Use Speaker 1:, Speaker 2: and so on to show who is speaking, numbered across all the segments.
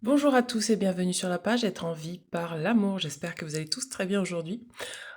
Speaker 1: Bonjour à tous et bienvenue sur la page Être en vie par l'amour. J'espère que vous allez tous très bien aujourd'hui.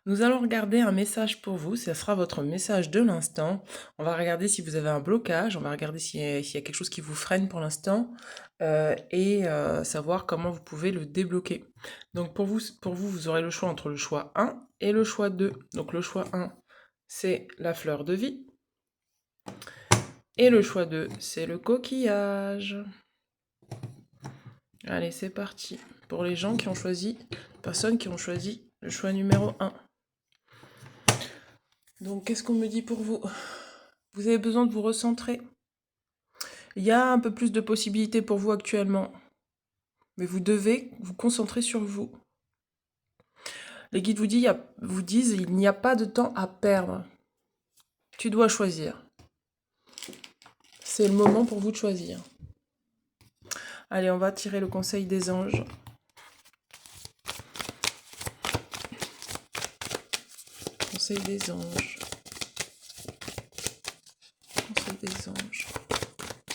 Speaker 1: Nous allons regarder un message pour vous. Ce sera votre message de l'instant. On va regarder si vous avez un blocage. On va regarder s'il y a quelque chose qui vous freine pour l'instant et savoir comment vous pouvez le débloquer. Donc pour vous, vous aurez le choix entre le choix 1 et le choix 2. Donc le choix 1, c'est la fleur de vie. Et le choix 2, c'est le coquillage. Allez, c'est parti. Pour les gens qui ont choisi, personnes qui ont choisi le choix numéro 1. Donc, qu'est-ce qu'on me dit pour vous? Vous avez besoin de vous recentrer. Il y a un peu plus de possibilités pour vous actuellement, mais vous devez vous concentrer sur vous. Les guides vous disent, il n'y a pas de temps à perdre. Tu dois choisir. C'est le moment pour vous de choisir. Allez, on va tirer le conseil des anges. Conseil des anges. Conseil des anges.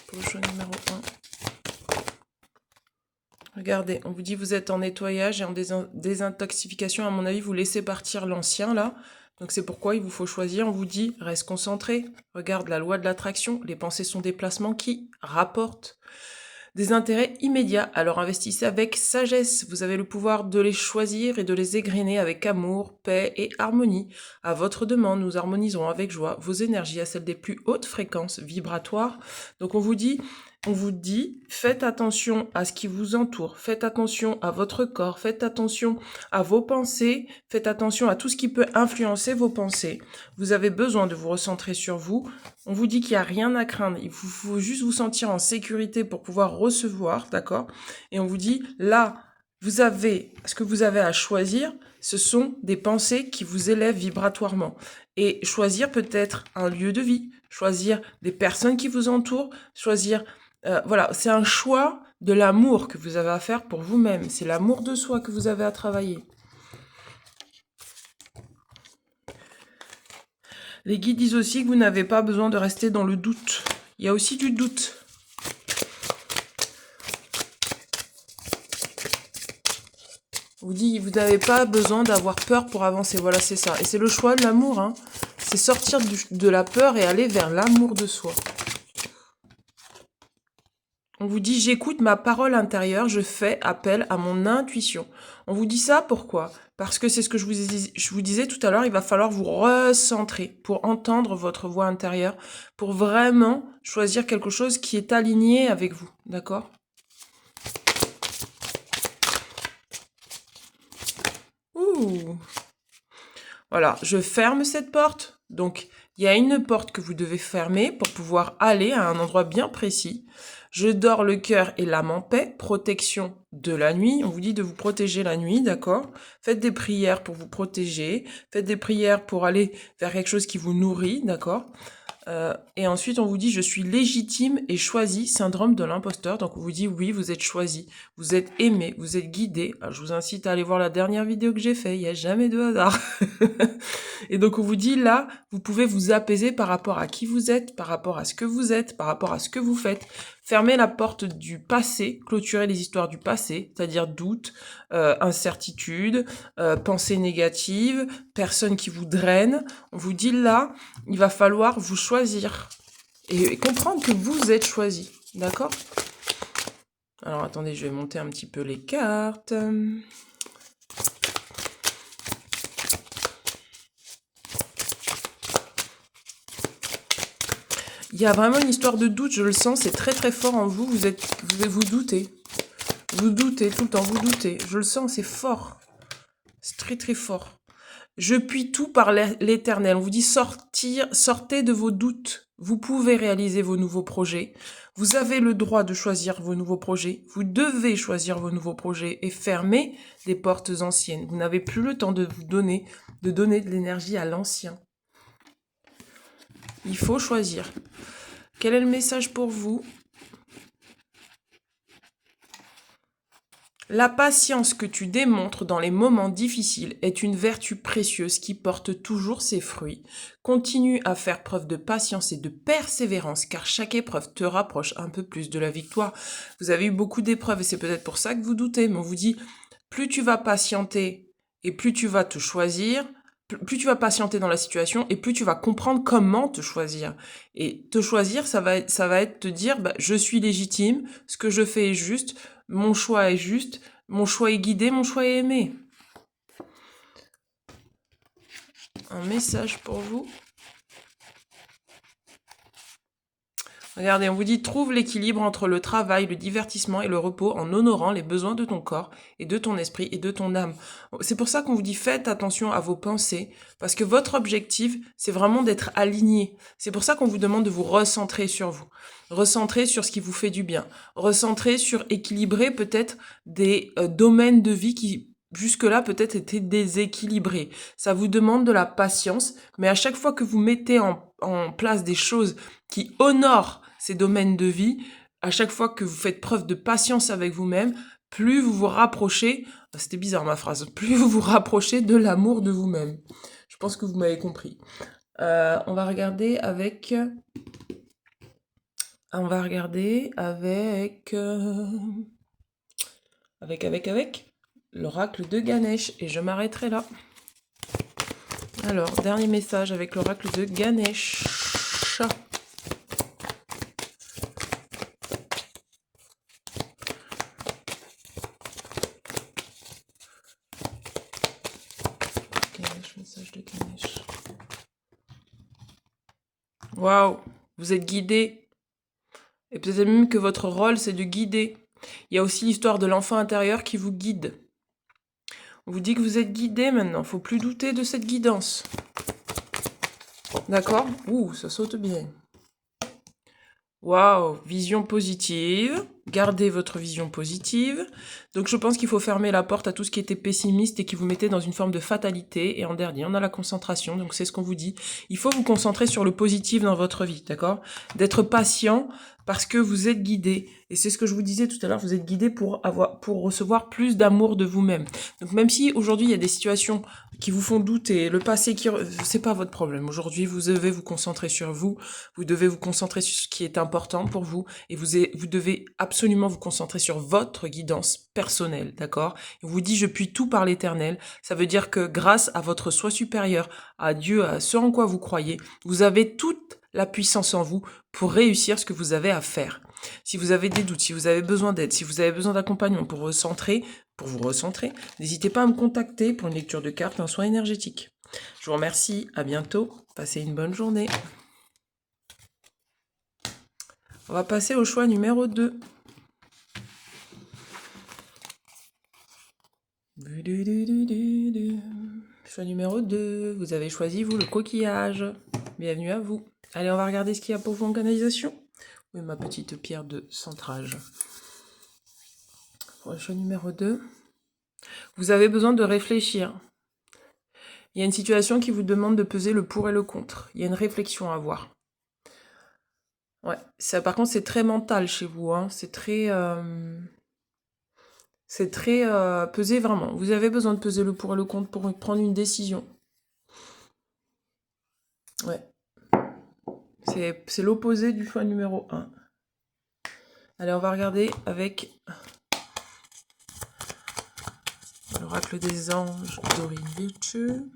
Speaker 1: Pour le choix numéro 1. Regardez, on vous dit vous êtes en nettoyage et en désintoxication. À mon avis, vous laissez partir l'ancien là. Donc c'est pourquoi il vous faut choisir. On vous dit reste concentré. Regarde la loi de l'attraction. Les pensées sont des placements qui rapportent des intérêts immédiats. Alors investissez avec sagesse. Vous avez le pouvoir de les choisir et de les égrener avec amour, paix et harmonie. À votre demande, nous harmoniserons avec joie vos énergies à celles des plus hautes fréquences vibratoires. Donc on vous dit, faites attention à ce qui vous entoure, faites attention à votre corps, faites attention à vos pensées, faites attention à tout ce qui peut influencer vos pensées. Vous avez besoin de vous recentrer sur vous. On vous dit qu'il n'y a rien à craindre, il faut juste vous sentir en sécurité pour pouvoir recevoir, d'accord? Et on vous dit, là, ce que vous avez à choisir, ce sont des pensées qui vous élèvent vibratoirement. Et choisir peut-être un lieu de vie, choisir des personnes qui vous entourent, choisir... voilà, c'est un choix de l'amour que vous avez à faire pour vous-même. C'est l'amour de soi que vous avez à travailler. Les guides disent aussi que vous n'avez pas besoin de rester dans le doute. Il y a aussi du doute. On vous dit, vous n'avez pas besoin d'avoir peur pour avancer. Voilà, c'est ça. Et c'est le choix de l'amour. Hein. C'est sortir de la peur et aller vers l'amour de soi. On vous dit, j'écoute ma parole intérieure, je fais appel à mon intuition. On vous dit ça pourquoi? Parce que c'est ce que je vous disais tout à l'heure, il va falloir vous recentrer pour entendre votre voix intérieure, pour vraiment choisir quelque chose qui est aligné avec vous, d'accord? Ouh! Voilà, je ferme cette porte. Donc, il y a une porte que vous devez fermer pour pouvoir aller à un endroit bien précis. Je dors le cœur et l'âme en paix, protection de la nuit. On vous dit de vous protéger la nuit, d'accord? Faites des prières pour vous protéger. Faites des prières pour aller vers quelque chose qui vous nourrit, d'accord? Et ensuite, on vous dit, je suis légitime et choisi, syndrome de l'imposteur. Donc, on vous dit, oui, vous êtes choisi, vous êtes aimé, vous êtes guidé. Alors, je vous incite à aller voir la dernière vidéo que j'ai faite, il n'y a jamais de hasard. Et donc, on vous dit, là, vous pouvez vous apaiser par rapport à qui vous êtes, par rapport à ce que vous êtes, par rapport à ce que vous faites. Fermez la porte du passé, clôturez les histoires du passé, c'est-à-dire doute, incertitude, pensées négatives, personnes qui vous drainent. On vous dit, là, il va falloir vous choisir et comprendre que vous êtes choisi, d'accord? Alors, attendez, je vais monter un petit peu les cartes. Il y a vraiment une histoire de doute, je le sens, c'est très très fort en vous, vous doutez. Vous doutez tout le temps, vous doutez. Je le sens, c'est fort. C'est très très fort. Je puis tout par l'Éternel. On vous dit sortez de vos doutes. Vous pouvez réaliser vos nouveaux projets. Vous avez le droit de choisir vos nouveaux projets. Vous devez choisir vos nouveaux projets et fermer les portes anciennes. Vous n'avez plus le temps de donner de l'énergie à l'ancien. Il faut choisir. Quel est le message pour vous? La patience que tu démontres dans les moments difficiles est une vertu précieuse qui porte toujours ses fruits. Continue à faire preuve de patience et de persévérance car chaque épreuve te rapproche un peu plus de la victoire. Vous avez eu beaucoup d'épreuves et c'est peut-être pour ça que vous doutez, mais on vous dit plus tu vas patienter et plus tu vas te choisir, plus tu vas patienter dans la situation et plus tu vas comprendre comment te choisir. Et te choisir, ça va être te dire, je suis légitime, ce que je fais est juste, mon choix est juste, mon choix est guidé, mon choix est aimé. Un message pour vous. Regardez, on vous dit, trouve l'équilibre entre le travail, le divertissement et le repos en honorant les besoins de ton corps et de ton esprit et de ton âme. C'est pour ça qu'on vous dit, faites attention à vos pensées, parce que votre objectif, c'est vraiment d'être aligné. C'est pour ça qu'on vous demande de vous recentrer sur vous, recentrer sur ce qui vous fait du bien, recentrer sur équilibrer peut-être des domaines de vie qui jusque-là peut-être étaient déséquilibrés. Ça vous demande de la patience, mais à chaque fois que vous mettez en place des choses qui honorent ces domaines de vie, à chaque fois que vous faites preuve de patience avec vous-même, plus vous vous rapprochez, c'était bizarre ma phrase, plus vous vous rapprochez de l'amour de vous-même. Je pense que vous m'avez compris. On va regarder avec... avec l'oracle de Ganesh. Et je m'arrêterai là. Alors, dernier message avec l'oracle de Ganesh. Message de Ganesh. Waouh, vous êtes guidé. Et peut-être même que votre rôle, c'est de guider. Il y a aussi l'histoire de l'enfant intérieur qui vous guide. On vous dit que vous êtes guidé maintenant. Il ne faut plus douter de cette guidance. D'accord? Ouh, ça saute bien. Waouh, vision positive. Gardez votre vision positive. Donc je pense qu'il faut fermer la porte à tout ce qui était pessimiste et qui vous mettait dans une forme de fatalité. Et en dernier, on a la concentration. Donc c'est ce qu'on vous dit. Il faut vous concentrer sur le positif dans votre vie, d'accord? D'être patient parce que vous êtes guidé. Et c'est ce que je vous disais tout à l'heure, vous êtes guidé pour recevoir plus d'amour de vous-même. Donc même si aujourd'hui il y a des situations qui vous font douter, le passé c'est pas votre problème. Aujourd'hui, vous devez vous concentrer sur vous, vous devez vous concentrer sur ce qui est important pour vous et vous devez absolument vous concentrer sur votre guidance personnelle, d'accord? On vous dit je puis tout par l'Éternel. Ça veut dire que grâce à votre soi supérieur, à Dieu, à ce en quoi vous croyez, vous avez toute la puissance en vous pour réussir ce que vous avez à faire. Si vous avez des doutes, si vous avez besoin d'aide, si vous avez besoin d'accompagnement pour vous recentrer, n'hésitez pas à me contacter pour une lecture de cartes, un soin énergétique. Je vous remercie, à bientôt, passez une bonne journée. On va passer au choix numéro 2. Choix numéro 2, vous avez choisi vous le coquillage. Bienvenue à vous. Allez, on va regarder ce qu'il y a pour vous en canalisation. Oui, ma petite pierre de centrage. Pour le choix numéro 2, vous avez besoin de réfléchir. Il y a une situation qui vous demande de peser le pour et le contre. Il y a une réflexion à avoir. Ouais, ça, par contre, c'est très mental chez vous. Hein. C'est très peser vraiment. Vous avez besoin de peser le pour et le contre pour prendre une décision. Ouais. C'est l'opposé du choix numéro 1. Allez, on va regarder avec l'oracle des anges d'Orient.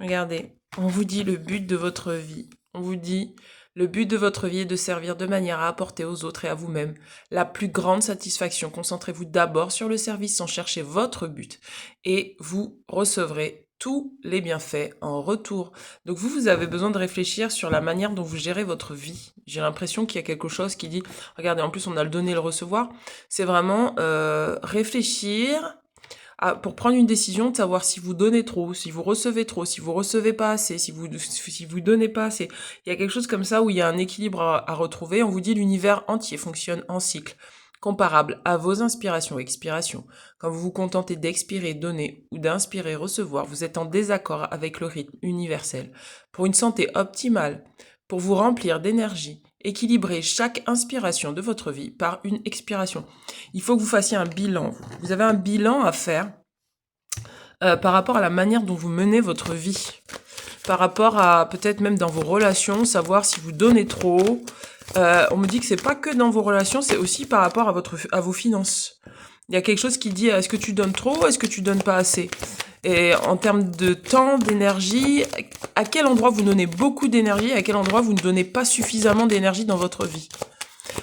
Speaker 1: Regardez, on vous dit le but de votre vie. On vous dit le but de votre vie est de servir de manière à apporter aux autres et à vous-même la plus grande satisfaction. Concentrez-vous d'abord sur le service sans chercher votre but et vous recevrez tous les bienfaits en retour. Donc vous avez besoin de réfléchir sur la manière dont vous gérez votre vie. J'ai l'impression qu'il y a quelque chose qui dit, regardez, en plus on a le donner et le recevoir, c'est vraiment réfléchir pour prendre une décision, de savoir si vous donnez trop, si vous recevez trop, si vous recevez pas assez, si vous donnez pas assez. Il y a quelque chose comme ça où il y a un équilibre à retrouver. On vous dit l'univers entier fonctionne en cycle, comparable à vos inspirations et expirations. Quand vous vous contentez d'expirer, donner ou d'inspirer, recevoir, vous êtes en désaccord avec le rythme universel. Pour une santé optimale, pour vous remplir d'énergie équilibrez chaque inspiration de votre vie par une expiration. Il faut que vous fassiez un bilan. Vous avez un bilan à faire par rapport à la manière dont vous menez votre vie. Par rapport à, peut-être même dans vos relations, savoir si vous donnez trop. On me dit que c'est pas que dans vos relations, c'est aussi par rapport à vos finances. Il y a quelque chose qui dit, est-ce que tu donnes trop, est-ce que tu donnes pas assez? Et en termes de temps, d'énergie, à quel endroit vous donnez beaucoup d'énergie, à quel endroit vous ne donnez pas suffisamment d'énergie dans votre vie?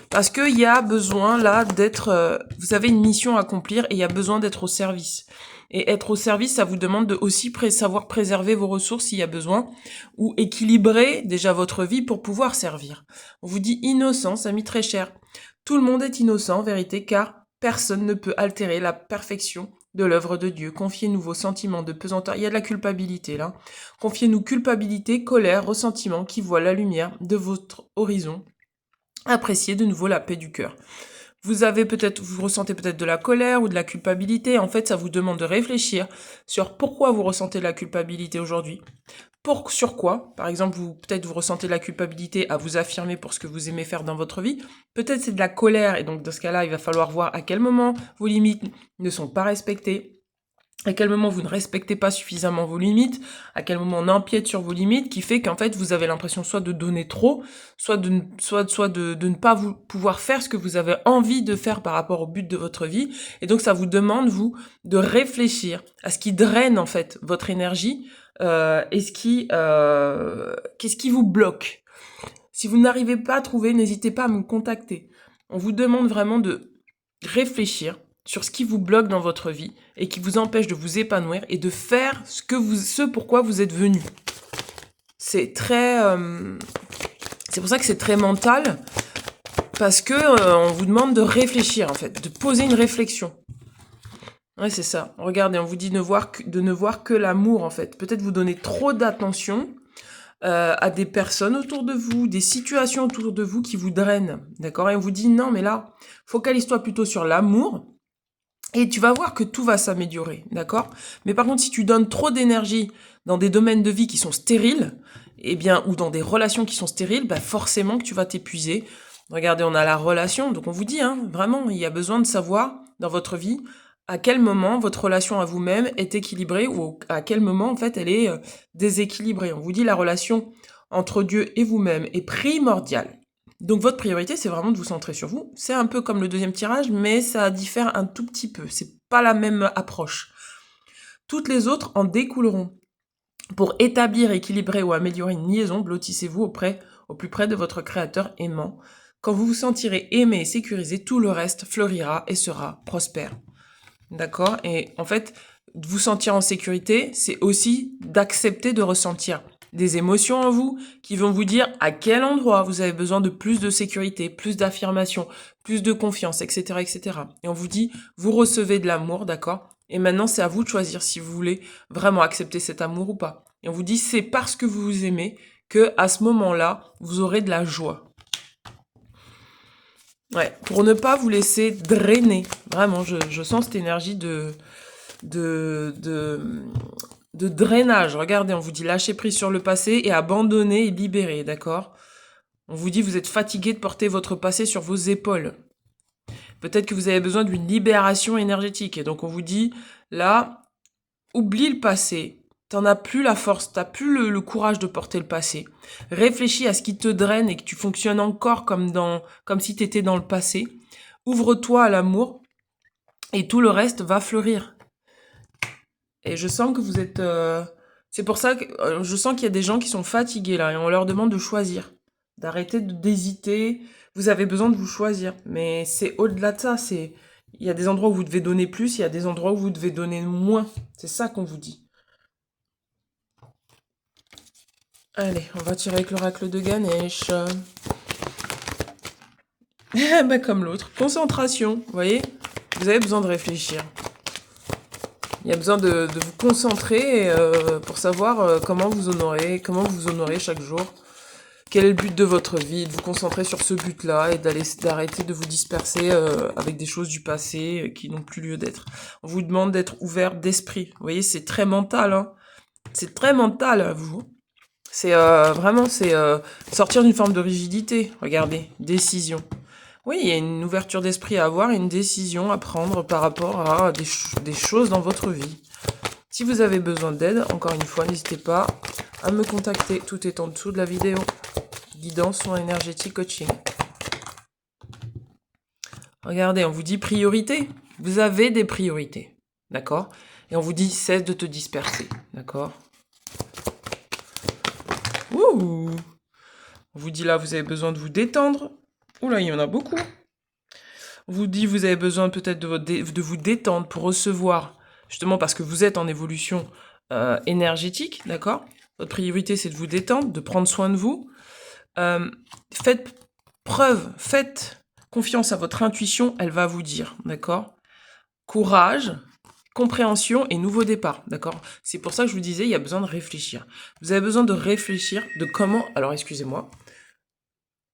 Speaker 1: Parce qu'il y a besoin là d'être... vous avez une mission à accomplir et il y a besoin d'être au service. Et être au service, ça vous demande de aussi savoir préserver vos ressources s'il y a besoin, ou équilibrer déjà votre vie pour pouvoir servir. On vous dit innocence, ami très cher. Tout le monde est innocent en vérité, car personne ne peut altérer la perfection de l'œuvre de Dieu. Confiez-nous vos sentiments de pesanteur. Il y a de la culpabilité là. Confiez-nous culpabilité, colère, ressentiment qui voient la lumière de votre horizon. Appréciez de nouveau la paix du cœur. Vous ressentez peut-être de la colère ou de la culpabilité. En fait, ça vous demande de réfléchir sur pourquoi vous ressentez de la culpabilité aujourd'hui. Sur quoi? Par exemple, peut-être vous ressentez de la culpabilité à vous affirmer pour ce que vous aimez faire dans votre vie. Peut-être c'est de la colère et donc dans ce cas-là, il va falloir voir à quel moment vos limites ne sont pas respectées. À quel moment vous ne respectez pas suffisamment vos limites, à quel moment on empiète sur vos limites, qui fait qu'en fait vous avez l'impression soit de donner trop, soit de ne pas vous pouvoir faire ce que vous avez envie de faire par rapport au but de votre vie. Et donc ça vous demande, vous, de réfléchir à ce qui draine en fait votre énergie et qu'est-ce qui vous bloque. Si vous n'arrivez pas à trouver, n'hésitez pas à me contacter. On vous demande vraiment de réfléchir sur ce qui vous bloque dans votre vie et qui vous empêche de vous épanouir et de faire ce pourquoi vous êtes venu. C'est pour ça que c'est très mental, parce que on vous demande de réfléchir en fait, de poser une réflexion. Ouais, c'est ça. Regardez, on vous dit de ne voir que l'amour en fait. Peut-être vous donnez trop d'attention à des personnes autour de vous, des situations autour de vous qui vous drainent, d'accord? Et on vous dit non, mais là, focalise-toi plutôt sur l'amour. Et tu vas voir que tout va s'améliorer, d'accord? Mais par contre, si tu donnes trop d'énergie dans des domaines de vie qui sont stériles, eh bien, ou dans des relations qui sont stériles, bah forcément que tu vas t'épuiser. Regardez, on a la relation, donc on vous dit, hein, vraiment, il y a besoin de savoir dans votre vie à quel moment votre relation à vous-même est équilibrée ou à quel moment, en fait, elle est déséquilibrée. On vous dit la relation entre Dieu et vous-même est primordiale. Donc votre priorité, c'est vraiment de vous centrer sur vous. C'est un peu comme le deuxième tirage, mais ça diffère un tout petit peu. C'est pas la même approche. Toutes les autres en découleront. Pour établir, équilibrer ou améliorer une liaison, blottissez-vous au plus près de votre créateur aimant. Quand vous vous sentirez aimé et sécurisé, tout le reste fleurira et sera prospère. D'accord? Et en fait, vous sentir en sécurité, c'est aussi d'accepter de ressentir des émotions en vous qui vont vous dire à quel endroit vous avez besoin de plus de sécurité, plus d'affirmation, plus de confiance, etc., etc. Et on vous dit, vous recevez de l'amour, d'accord? Et maintenant, c'est à vous de choisir si vous voulez vraiment accepter cet amour ou pas. Et on vous dit, c'est parce que vous vous aimez que à ce moment-là, vous aurez de la joie. Ouais, pour ne pas vous laisser drainer. Vraiment, je sens cette énergie de drainage. Regardez, on vous dit lâcher prise sur le passé et abandonner et libérer, d'accord? On vous dit vous êtes fatigué de porter votre passé sur vos épaules. Peut-être que vous avez besoin d'une libération énergétique. Et donc on vous dit, là, oublie le passé. T'en as plus la force, t'as plus le courage de porter le passé. Réfléchis à ce qui te draine et que tu fonctionnes encore comme si t'étais dans le passé. Ouvre-toi à l'amour et tout le reste va fleurir. Et je sens que vous êtes... c'est pour ça que je sens qu'il y a des gens qui sont fatigués là et on leur demande de choisir. D'arrêter d'hésiter. Vous avez besoin de vous choisir. Mais c'est au-delà de ça. Il y a des endroits où vous devez donner plus, il y a des endroits où vous devez donner moins. C'est ça qu'on vous dit. Allez, on va tirer avec l'oracle de Ganesh. Bah, comme l'autre. Concentration, vous voyez? Vous avez besoin de réfléchir. Il y a besoin de vous concentrer pour savoir comment vous honorez chaque jour. Quel est le but de votre vie? De vous concentrer sur ce but-là et d'arrêter de vous disperser avec des choses du passé qui n'ont plus lieu d'être. On vous demande d'être ouvert d'esprit. Vous voyez, c'est très mental, hein. C'est très mental, vous. C'est vraiment, c'est sortir d'une forme de rigidité. Regardez, décision. Oui, il y a une ouverture d'esprit à avoir et une décision à prendre par rapport à des choses dans votre vie. Si vous avez besoin d'aide, encore une fois, n'hésitez pas à me contacter. Tout est en dessous de la vidéo. Guidance, soins énergétiques, coaching. Regardez, on vous dit priorité. Vous avez des priorités, d'accord? Et on vous dit cesse de te disperser, d'accord? Ouh! On vous dit là, vous avez besoin de vous détendre. Oula, il y en a beaucoup. On vous dit, vous avez besoin peut-être de vous détendre pour recevoir, justement parce que vous êtes en évolution énergétique, d'accord? Votre priorité, c'est de vous détendre, de prendre soin de vous. Faites confiance à votre intuition, elle va vous dire, d'accord? Courage, compréhension et nouveau départ, d'accord? C'est pour ça que je vous disais, il y a besoin de réfléchir. Vous avez besoin de réfléchir de comment... Alors, excusez-moi.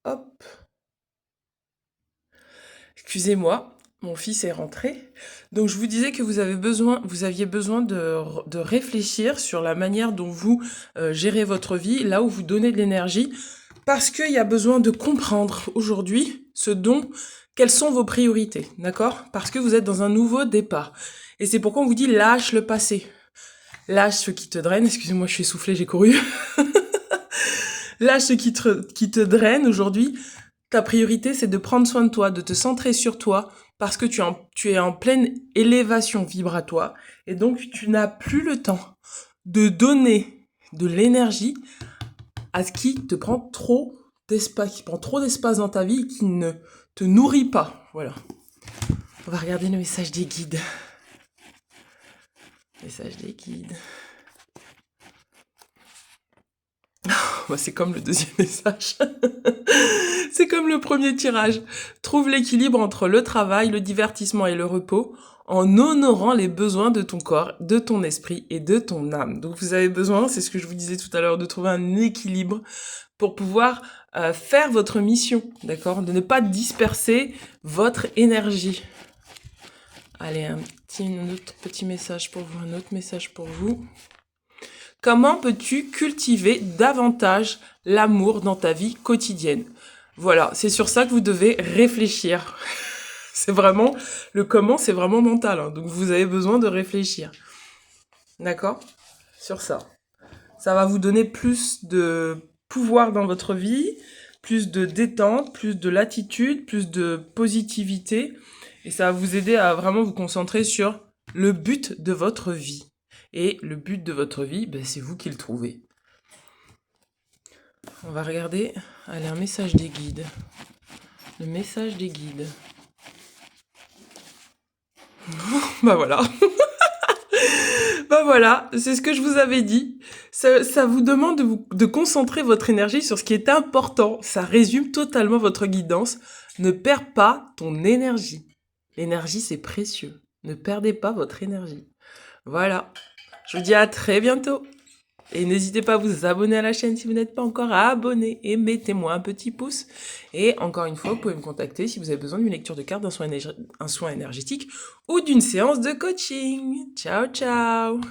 Speaker 1: Hop. Excusez-moi, mon fils est rentré. Donc, je vous disais que vous aviez besoin de réfléchir sur la manière dont vous gérez votre vie, là où vous donnez de l'énergie, parce qu'il y a besoin de comprendre aujourd'hui quelles sont vos priorités, d'accord? Parce que vous êtes dans un nouveau départ. Et c'est pourquoi on vous dit lâche le passé. Lâche ce qui te draine. Excusez-moi, je suis essoufflée, j'ai couru. Lâche ce qui te draine aujourd'hui. Ta priorité, c'est de prendre soin de toi, de te centrer sur toi, parce que tu es en pleine élévation vibratoire. Et donc, tu n'as plus le temps de donner de l'énergie à ce qui te prend trop d'espace, dans ta vie, qui ne te nourrit pas. Voilà. On va regarder le message des guides. Message des guides. Bah, c'est comme le deuxième message. C'est comme le premier tirage. Trouve l'équilibre entre le travail, le divertissement et le repos en honorant les besoins de ton corps, de ton esprit et de ton âme. Donc vous avez besoin, c'est ce que je vous disais tout à l'heure, de trouver un équilibre pour pouvoir faire votre mission, d'accord? De ne pas disperser votre énergie. Allez, un autre petit message pour vous, un autre message pour vous. Comment peux-tu cultiver davantage l'amour dans ta vie quotidienne? Voilà, c'est sur ça que vous devez réfléchir. C'est vraiment, le comment, c'est vraiment mental, hein, donc vous avez besoin de réfléchir. D'accord? Sur ça. Ça va vous donner plus de pouvoir dans votre vie, plus de détente, plus de latitude, plus de positivité, et ça va vous aider à vraiment vous concentrer sur le but de votre vie. Et le but de votre vie, ben, c'est vous qui le trouvez. On va regarder. Allez, un message des guides. Le message des guides. Bah voilà. Bah voilà, c'est ce que je vous avais dit. Ça vous demande de concentrer votre énergie sur ce qui est important. Ça résume totalement votre guidance. Ne perds pas ton énergie. L'énergie, c'est précieux. Ne perdez pas votre énergie. Voilà. Je vous dis à très bientôt. Et n'hésitez pas à vous abonner à la chaîne si vous n'êtes pas encore abonné. Et mettez-moi un petit pouce. Et encore une fois, vous pouvez me contacter si vous avez besoin d'une lecture de cartes, d'un soin énergétique ou d'une séance de coaching. Ciao, ciao!